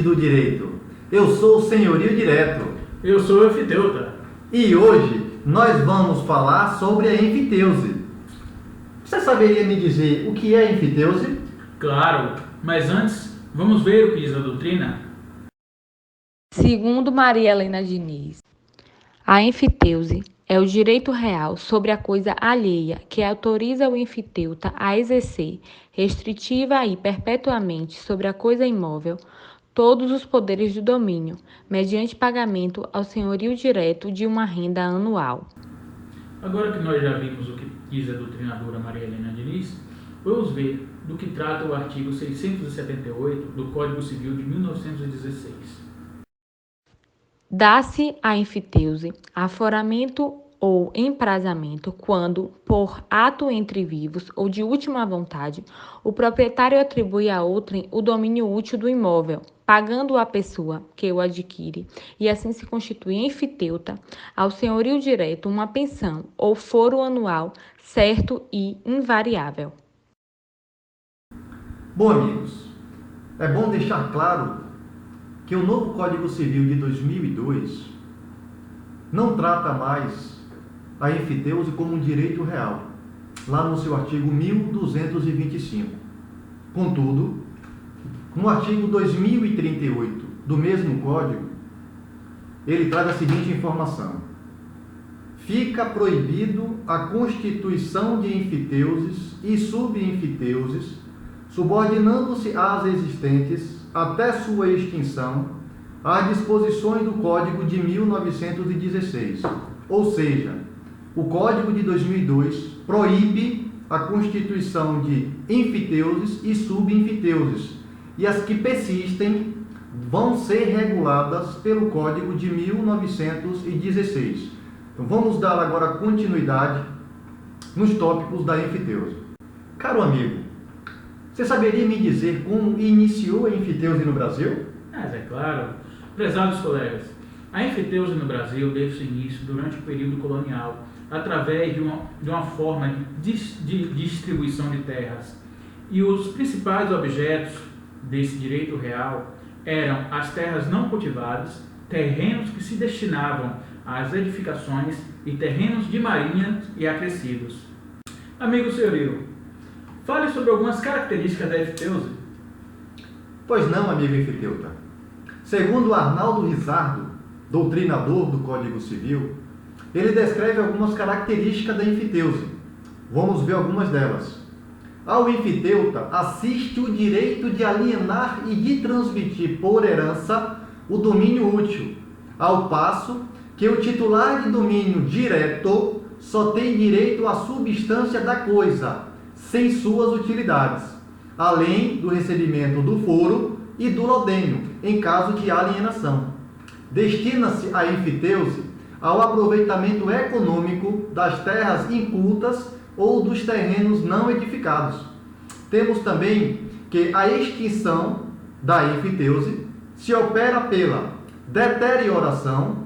do direito. Eu sou o senhorio direto. Eu sou o enfiteuta. E hoje nós vamos falar sobre a enfiteuse. Você saberia me dizer o que é enfiteuse? Claro, mas antes, vamos ver o que diz a doutrina? Segundo Maria Helena Diniz, a enfiteuse é o direito real sobre a coisa alheia que autoriza o enfiteuta a exercer, restritiva e perpetuamente sobre a coisa imóvel, todos os poderes do domínio, mediante pagamento ao senhorio direto de uma renda anual. Agora que nós já vimos o que diz a doutrinadora Maria Helena Diniz, vamos ver do que trata o artigo 678 do Código Civil de 1916. Dá-se à enfiteuse aforamento ou emprazamento quando, por ato entre vivos ou de última vontade, o proprietário atribui a outrem o domínio útil do imóvel, pagando a pessoa que o adquire, e assim se constitui enfiteuta, ao senhorio direto uma pensão ou foro anual certo e invariável. Bom, amigos, é bom deixar claro que o novo Código Civil de 2002 não trata mais a enfiteuse como um direito real, lá no seu artigo 1225. Contudo, no artigo 2038 do mesmo Código, ele traz a seguinte informação: fica proibido a constituição de enfiteuses e subenfiteuses, subordinando-se às existentes, até sua extinção, às disposições do Código de 1916. Ou seja, o Código de 2002 proíbe a constituição de enfiteuses e subenfiteuses, e as que persistem vão ser reguladas pelo Código de 1916. Então, vamos dar agora continuidade nos tópicos da enfiteuse. Caro amigo, você saberia me dizer como iniciou a enfiteuse no Brasil? Mas é claro. Prezados colegas, a enfiteuse no Brasil teve seu início durante o período colonial, através de uma forma de distribuição de terras. E os principais objetos desse direito real eram as terras não cultivadas, terrenos que se destinavam às edificações e terrenos de marinha e acrescidos. Amigo senhorio, fale sobre algumas características da enfiteuse. Pois não, amigo enfiteuta. Segundo Arnaldo Rizardo, doutrinador do Código Civil, ele descreve algumas características da enfiteuse. Vamos ver algumas delas. Ao enfiteuta assiste o direito de alienar e de transmitir por herança o domínio útil, ao passo que o titular de domínio direto só tem direito à substância da coisa, sem suas utilidades, além do recebimento do foro e do lodênio, em caso de alienação. Destina-se a enfiteuse ao aproveitamento econômico das terras incultas ou dos terrenos não edificados. Temos também que a extinção da enfiteuse se opera pela deterioração,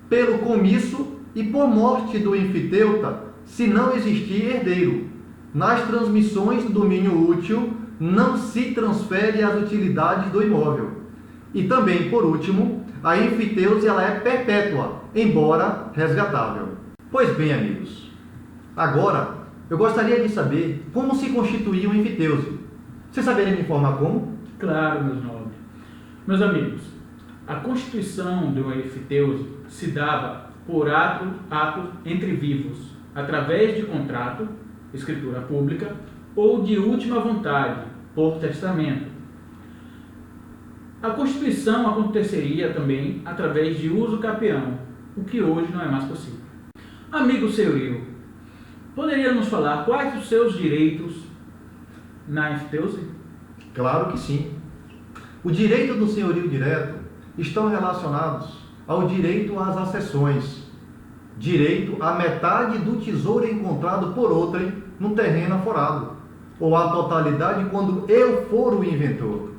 pelo comiço e por morte do enfiteuta, se não existir herdeiro. Nas transmissões do domínio útil, não se transfere as utilidades do imóvel. E também, por último, a enfiteuse ela é perpétua, embora resgatável. Pois bem, amigos, agora eu gostaria de saber como se constituía uma enfiteuse. Você saberia me informar como? Claro, meus nobres. Meus amigos, a constituição de uma enfiteuse se dava por ato entre vivos, através de contrato, escritura pública, ou de última vontade, por testamento. A constituição aconteceria também através de uso capião, o que hoje não é mais possível. Amigo senhorio, poderia nos falar quais os seus direitos na enfiteuse? Claro que sim. O direito do senhorio direto estão relacionados ao direito às acessões, direito à metade do tesouro encontrado por outrem no terreno aforado, ou à totalidade quando eu for o inventor.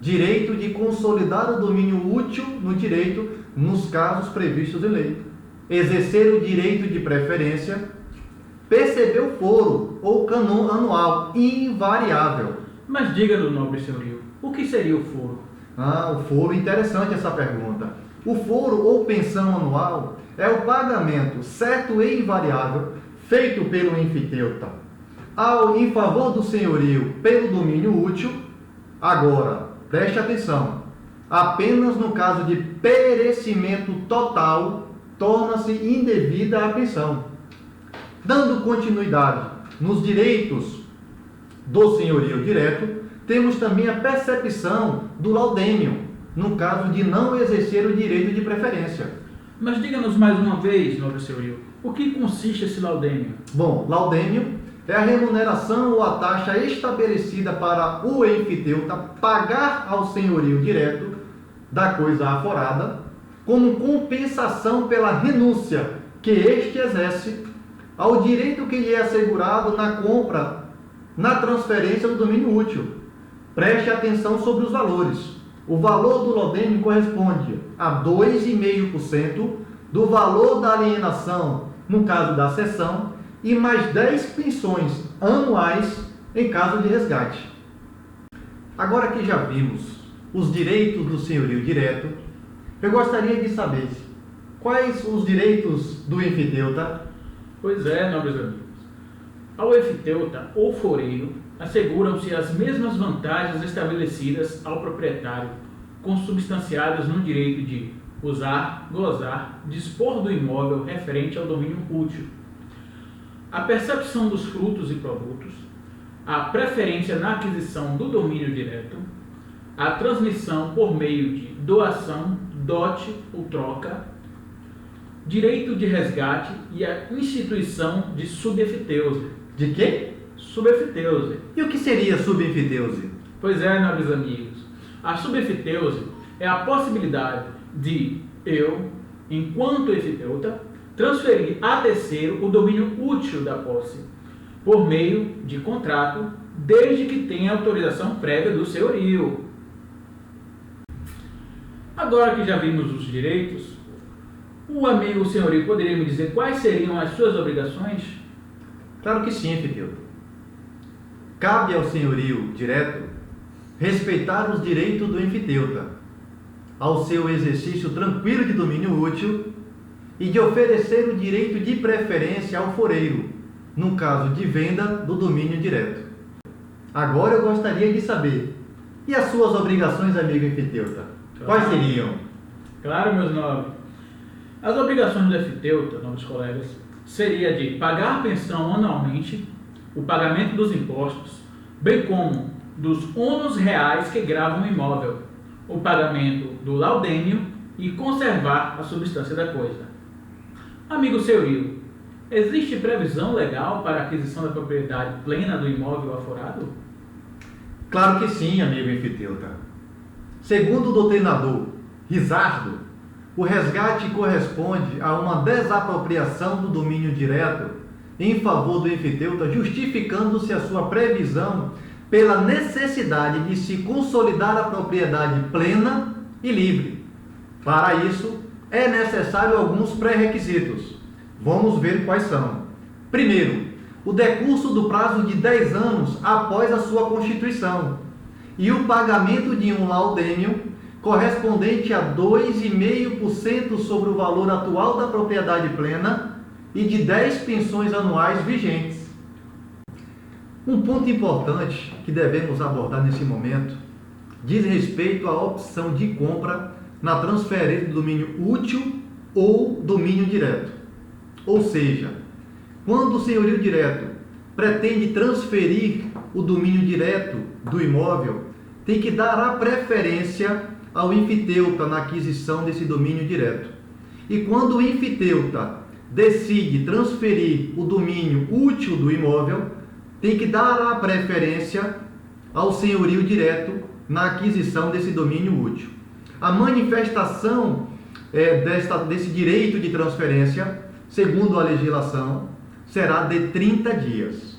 Direito de consolidar o domínio útil no direito nos casos previstos em lei. Exercer o direito de preferência, perceber o foro ou cânon anual invariável. Mas diga-nos, nobre senhorio, o que seria o foro? O foro, interessante essa pergunta. O foro ou pensão anual é o pagamento certo e invariável feito pelo enfiteuta em favor do senhorio pelo domínio útil. Agora, preste atenção, apenas no caso de perecimento total torna-se indevida a pensão. Dando continuidade nos direitos do senhorio direto, temos também a percepção do laudêmio, no caso de não exercer o direito de preferência. Mas diga-nos mais uma vez, nobre senhorio, o que consiste esse laudêmio? Bom, laudêmio é a remuneração ou a taxa estabelecida para o enfiteuta pagar ao senhorio direto da coisa aforada, como compensação pela renúncia que este exerce ao direito que lhe é assegurado na compra, na transferência do domínio útil. Preste atenção sobre os valores. O valor do laudêmio corresponde a 2,5% do valor da alienação, no caso da cessão, e mais 10 pensões anuais em caso de resgate. Agora que já vimos os direitos do senhorio direto, eu gostaria de saber quais os direitos do enfiteuta. Pois é, nobres amigos. Ao enfiteuta ou foreiro asseguram-se as mesmas vantagens estabelecidas ao proprietário, consubstanciadas no direito de usar, gozar, dispor do imóvel referente ao domínio útil, a percepção dos frutos e produtos, a preferência na aquisição do domínio direto, a transmissão por meio de doação, dote ou troca, direito de resgate e a instituição de subefiteuse. De quê? Subefiteuse. E o que seria subefiteuse? Pois é, nobres amigos. A subefiteuse é a possibilidade de eu, enquanto enfiteuta, transferir a terceiro o domínio útil da posse, por meio de contrato, desde que tenha autorização prévia do senhorio. Agora que já vimos os direitos, o amigo senhorio poderia me dizer quais seriam as suas obrigações? Claro que sim, enfiteuta. Cabe ao senhorio direto respeitar os direitos do enfiteuta, ao seu exercício tranquilo de domínio útil e de oferecer o direito de preferência ao foreiro, no caso de venda do domínio direto. Agora eu gostaria de saber, e as suas obrigações, amigo enfiteuta? Quais seriam? Claro, meus nobres. As obrigações do enfiteuta, nobres colegas, seria de pagar pensão anualmente, o pagamento dos impostos, bem como dos ônus reais que gravam o imóvel, o pagamento do laudêmio e conservar a substância da coisa. Amigo senhorio, existe previsão legal para a aquisição da propriedade plena do imóvel aforado? Claro que sim, amigo enfiteuta. Segundo o doutrinador Risardo, o resgate corresponde a uma desapropriação do domínio direto em favor do enfiteuta, justificando-se a sua previsão pela necessidade de se consolidar a propriedade plena e livre. Para isso, é necessário alguns pré-requisitos. Vamos ver quais são. Primeiro, o decurso do prazo de 10 anos após a sua constituição e o pagamento de um laudêmio correspondente a 2,5% sobre o valor atual da propriedade plena e de 10 pensões anuais vigentes. Um ponto importante que devemos abordar nesse momento diz respeito à opção de compra na transferência do domínio útil ou domínio direto. Ou seja, quando o senhorio direto pretende transferir o domínio direto do imóvel, tem que dar a preferência ao enfiteuta na aquisição desse domínio direto. E quando o enfiteuta decide transferir o domínio útil do imóvel, tem que dar a preferência ao senhorio direto na aquisição desse domínio útil. A manifestação desse direito de transferência, segundo a legislação, será de 30 dias.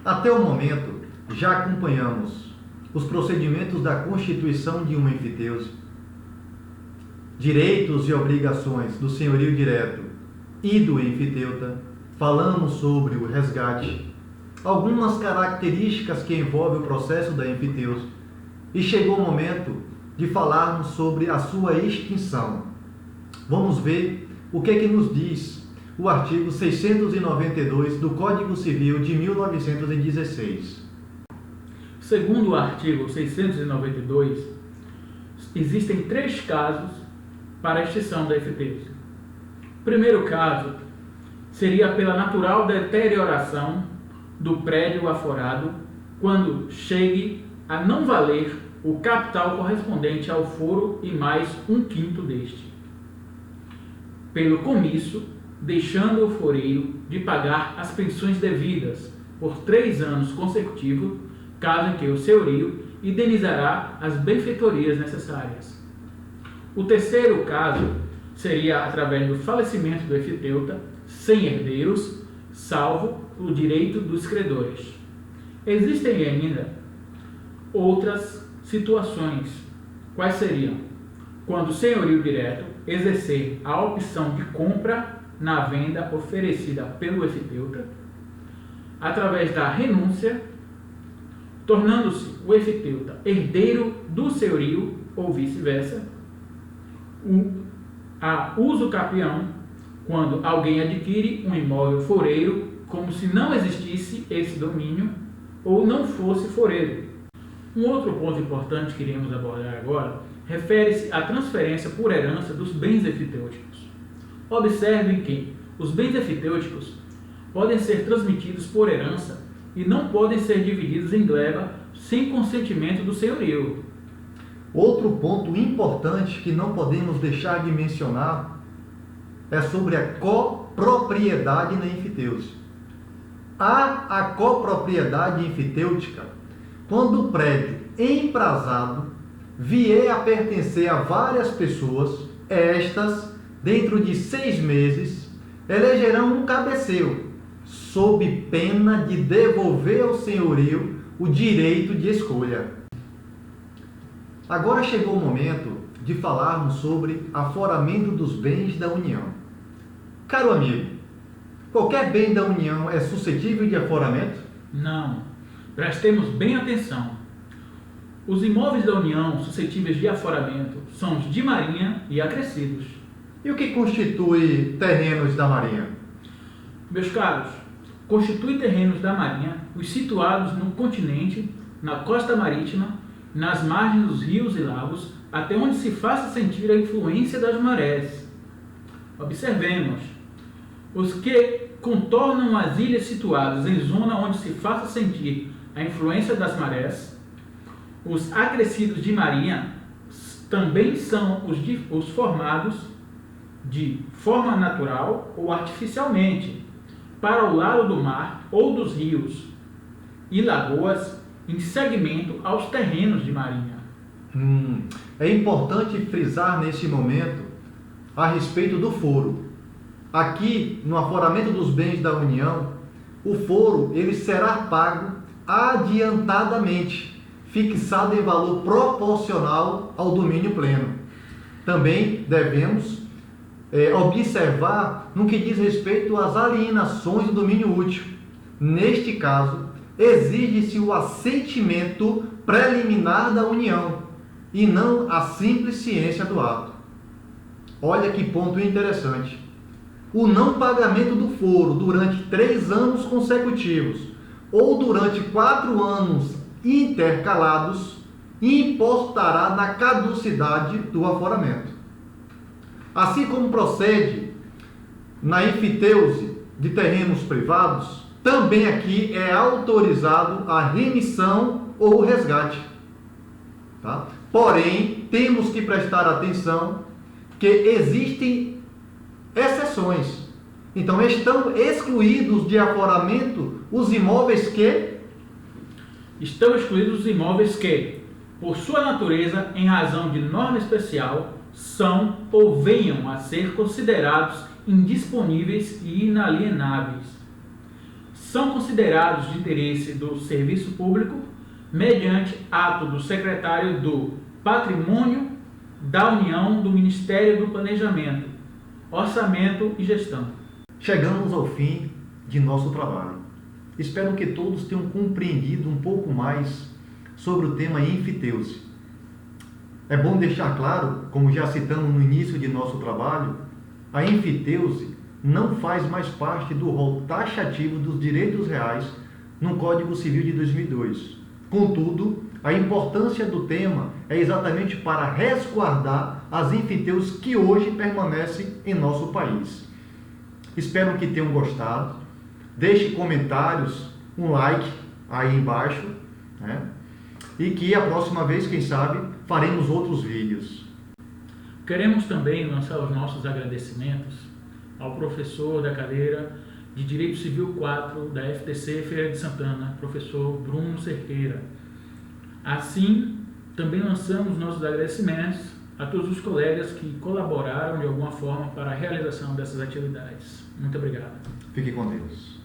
Até o momento, já acompanhamos os procedimentos da constituição de uma enfiteuse, direitos e obrigações do senhorio direto e do enfiteuta, falamos sobre o resgate, algumas características que envolvem o processo da enfiteuse, e chegou o momento de falarmos sobre a sua extinção. Vamos ver o que é que nos diz o artigo 692 do Código Civil de 1916. Segundo o artigo 692, existem 3 casos para a extinção da efiteuse. O primeiro caso seria pela natural deterioração do prédio aforado quando chegue a não valer o capital correspondente ao foro e mais 1/5 deste. Pelo comisso, deixando o foreiro de pagar as pensões devidas por 3 anos consecutivos, caso em que o senhorio indenizará as benfeitorias necessárias. O terceiro caso seria através do falecimento do efiteuta, sem herdeiros, salvo o direito dos credores. Existem ainda outras situações, quais seriam? Quando o senhorio direto exercer a opção de compra na venda oferecida pelo efiteuta, através da renúncia, tornando-se o efiteuta herdeiro do senhorio ou vice-versa, a uso capião, quando alguém adquire um imóvel foreiro como se não existisse esse domínio ou não fosse foreiro. Um outro ponto importante que iremos abordar agora refere-se à transferência por herança dos bens efitêuticos. Observem que os bens efitêuticos podem ser transmitidos por herança e não podem ser divididos em gleba sem consentimento do senhorio. Outro ponto importante que não podemos deixar de mencionar é sobre a copropriedade na enfiteuse. Há a copropriedade enfitêutica quando o prédio emprazado vier a pertencer a várias pessoas, estas, dentro de 6 meses, elegerão um cabeceiro, sob pena de devolver ao senhorio o direito de escolha. Agora chegou o momento de falarmos sobre aforamento dos bens da União. Caro amigo, qualquer bem da União é suscetível de aforamento? Não. Prestemos bem atenção. Os imóveis da União suscetíveis de aforamento são os de marinha e acrescidos. E o que constitui terrenos da Marinha? Meus caros, constitui terrenos da Marinha os situados no continente, na costa marítima, nas margens dos rios e lagos, até onde se faça sentir a influência das marés. Observemos. Os que contornam as ilhas situadas em zona onde se faça sentir a influência das marés, os acrescidos de marinha também são os formados de forma natural ou artificialmente para o lado do mar ou dos rios e lagoas em segmento aos terrenos de marinha. É importante frisar nesse momento a respeito do foro. Aqui, no aforamento dos bens da União, o foro ele será pago adiantadamente, fixado em valor proporcional ao domínio pleno. Também devemos observar no que diz respeito às alienações do domínio útil. Neste caso, exige-se o assentimento preliminar da União e não a simples ciência do ato. Olha que ponto interessante. O não pagamento do foro durante 3 anos consecutivos ou durante 4 anos intercalados importará na caducidade do aforamento. Assim como procede na enfiteuse de terrenos privados, também aqui é autorizado a remissão ou resgate. Tá? Porém, temos que prestar atenção que existem exceções. Então, estão excluídos de aforamento os imóveis que... Estão excluídos os imóveis que, por sua natureza, em razão de norma especial, são ou venham a ser considerados indisponíveis e inalienáveis. São considerados de interesse do serviço público mediante ato do secretário do Patrimônio da União do Ministério do Planejamento, Orçamento e Gestão. Chegamos ao fim de nosso trabalho. Espero que todos tenham compreendido um pouco mais sobre o tema enfiteuse. É bom deixar claro, como já citamos no início de nosso trabalho, a enfiteuse não faz mais parte do rol taxativo dos direitos reais no Código Civil de 2002. Contudo, a importância do tema é exatamente para resguardar as enfiteuses que hoje permanecem em nosso país. Espero que tenham gostado. Deixe comentários, um like aí embaixo, né? E que a próxima vez, quem sabe, faremos outros vídeos. Queremos também lançar os nossos agradecimentos ao professor da cadeira de Direito Civil 4 da FTC Feira de Santana, professor Bruno Cerqueira. Assim, também lançamos nossos agradecimentos a todos os colegas que colaboraram de alguma forma para a realização dessas atividades. Muito obrigado. Fique com Deus.